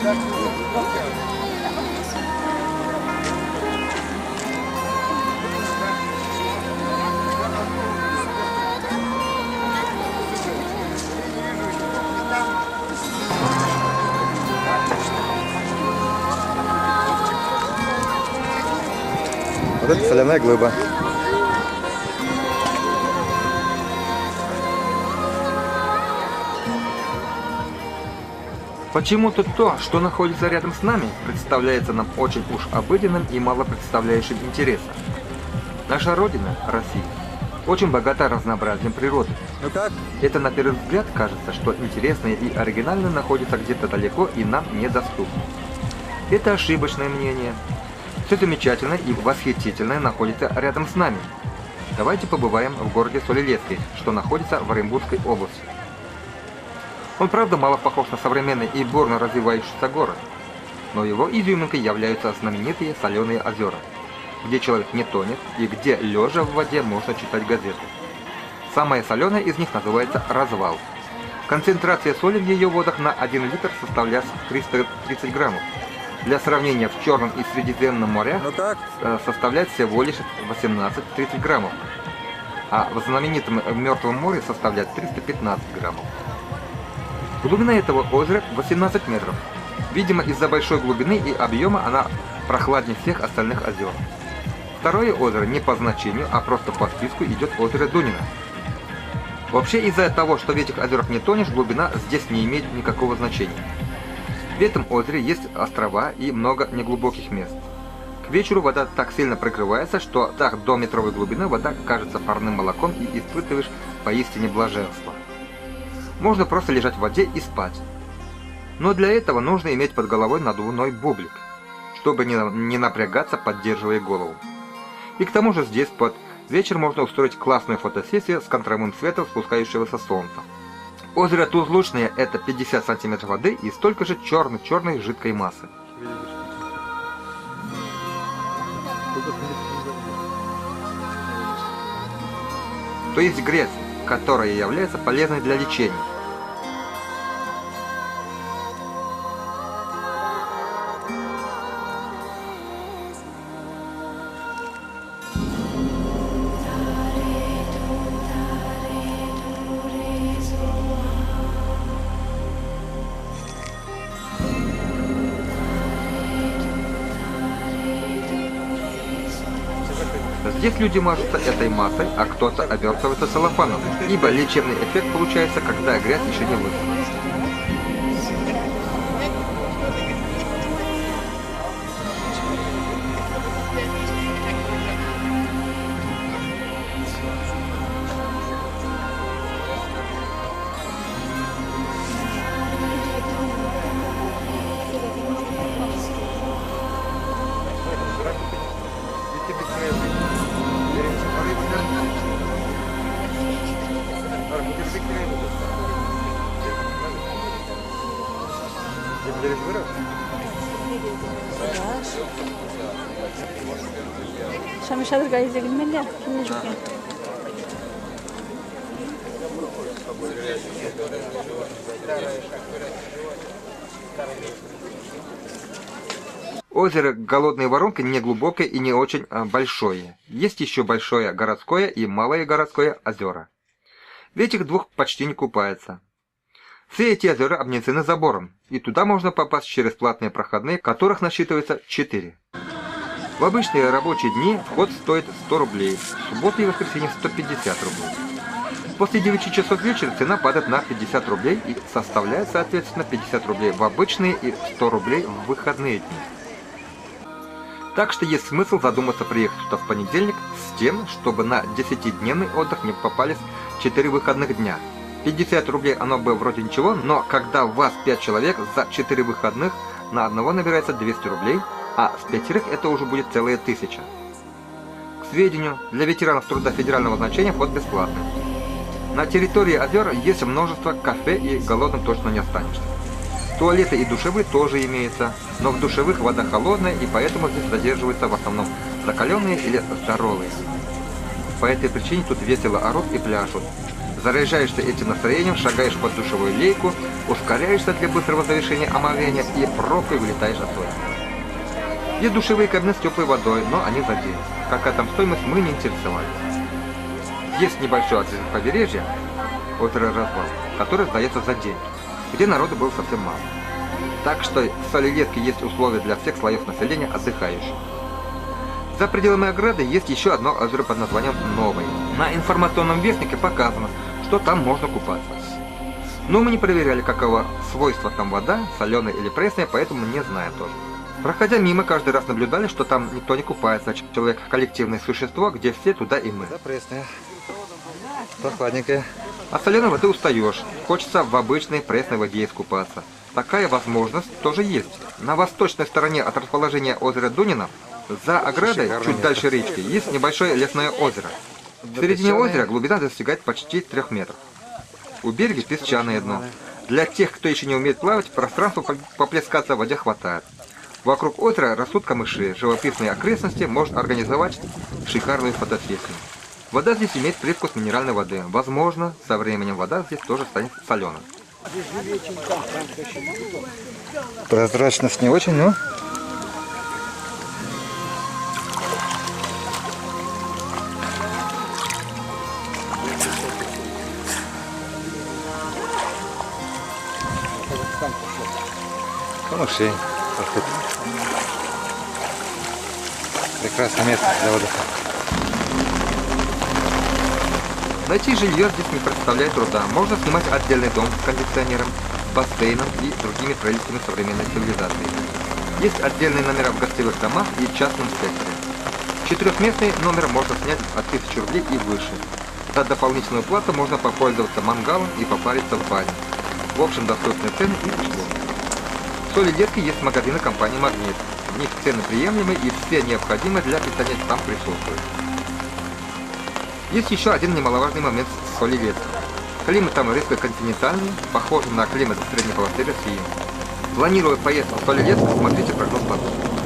Вот это соляная глыба. Почему-то то, что находится рядом с нами, представляется нам очень уж обыденным и мало представляющим интереса. Наша Родина, Россия, очень богата разнообразием природы. Ну как? Это на первый взгляд кажется, что интересное и оригинальное находится где-то далеко и нам недоступно. Это ошибочное мнение. Все замечательное и восхитительное находится рядом с нами. Давайте побываем в городе Солилецкий, что находится в Оренбургской области. Он, правда, мало похож на современный и бурно развивающийся город, но его изюминкой являются знаменитые соленые озера, где человек не тонет и где, лежа в воде, можно читать газеты. Самая соленая из них называется «Развал». Концентрация соли в ее водах на 1 литр составляет 330 граммов. Для сравнения, в Черном и Средиземном морях составляет всего лишь 18-30 граммов, а в знаменитом Мертвом море составляет 315 граммов. Глубина этого озера 18 метров. Видимо, из-за большой глубины и объема она прохладнее всех остальных озер. Второе озеро не по значению, а просто по списку идет озеро Дунина. Вообще, из-за того, что в этих озерах не тонешь, глубина здесь не имеет никакого значения. В этом озере есть острова и много неглубоких мест. К вечеру вода так сильно прикрывается, что так до метровой глубины вода кажется парным молоком и испытываешь поистине блаженство. Можно просто лежать в воде и спать. Но для этого нужно иметь под головой надувной бублик, чтобы не напрягаться, поддерживая голову. И к тому же здесь под вечер можно устроить классную фотосессию с контровым светом спускающегося солнца. Озеро Тузлучное – это 50 сантиметров воды и столько же черной жидкой массы. То есть грязь, которая является полезной для лечения. Здесь люди мажутся этой массой, а кто-то обертывается целлофаном, ибо лечебный эффект получается, когда грязь еще не высохла. Şamış alır gayet gülmeli. Kim olacak ya? Озеро Голодной Воронки не глубокое и не очень большое. Есть еще большое городское и малое городское озера. В этих двух почти не купается. Все эти озера обнесены забором, и туда можно попасть через платные проходные, которых насчитывается 4. В обычные рабочие дни вход стоит 100 рублей, в субботу и воскресенье 150 рублей. После 9 часов вечера цена падает на 50 рублей и составляет, соответственно, 50 рублей в обычные и 100 рублей в выходные дни. Так что есть смысл задуматься приехать сюда в понедельник с тем, чтобы на 10-дневный отдых не попались 4 выходных дня. 50 рублей оно бы вроде ничего, но когда у вас 5 человек, за 4 выходных на одного набирается 200 рублей, а с 5 это уже будет целая 1000. К сведению, для ветеранов труда федерального значения вход бесплатный. На территории озер есть множество кафе и голодным точно не останешься. Туалеты и душевые тоже имеются, но в душевых вода холодная, и поэтому здесь задерживаются в основном закаленные или здоровые. По этой причине тут весело орут и пляшут. Заряжаешься этим настроением, шагаешь под душевую лейку, ускоряешься для быстрого завершения омовения и пробкой вылетаешь оттуда. Есть душевые кабины с теплой водой, но они за день. Какая там стоимость, мы не интересовались. Есть небольшой адрес побережья, озеро Развал, который сдается за день, где народу было совсем мало. Так что в Солилецке есть условия для всех слоев населения отдыхающих. За пределами ограды есть еще одно озеро под названием Новое. На информационном вестнике показано, что там можно купаться. Но мы не проверяли, каково свойства там вода, соленая или пресная, поэтому не знаем тоже. Проходя мимо, каждый раз наблюдали, что там никто не купается. Человек – коллективное существо, где все туда и мы. Да, пресная. Прохладненькая. От соленой воды устаешь. Хочется в обычной пресной воде искупаться. Такая возможность тоже есть. На восточной стороне от расположения озера Дунино, за оградой, Шикарное чуть место. дальше речки, есть небольшое лесное озеро. В середине озера глубина достигает почти 3 метров. У берега песчаное дно. Для тех, кто еще не умеет плавать, пространства поплескаться в воде хватает. Вокруг озера растут камыши, живописные окрестности может организовать шикарную фотосессию. Вода здесь имеет привкус минеральной воды. Возможно, со временем вода здесь тоже станет соленой. Прозрачность не очень, но... Камыши. Прекрасное место для отдыха. Найти жилье здесь не представляет труда. Можно снимать отдельный дом с кондиционером, бассейном и другими прелестями современной цивилизации. Есть отдельные номера в гостевых домах и частном секторе. 4-местный номер можно снять от 1000 рублей и выше. За дополнительную плату можно попользоваться мангалом и попариться в бане. В общем, доступные цены и условия. В Солилецке есть магазины компании «Магнит». В них цены приемлемые и все необходимые для питания там присутствуют. Есть еще один немаловажный момент с Солилецком. Климат там резко континентальный, похож на климат средней полосы России. Планируя поездку в Солилецк, смотрите прогноз погоды.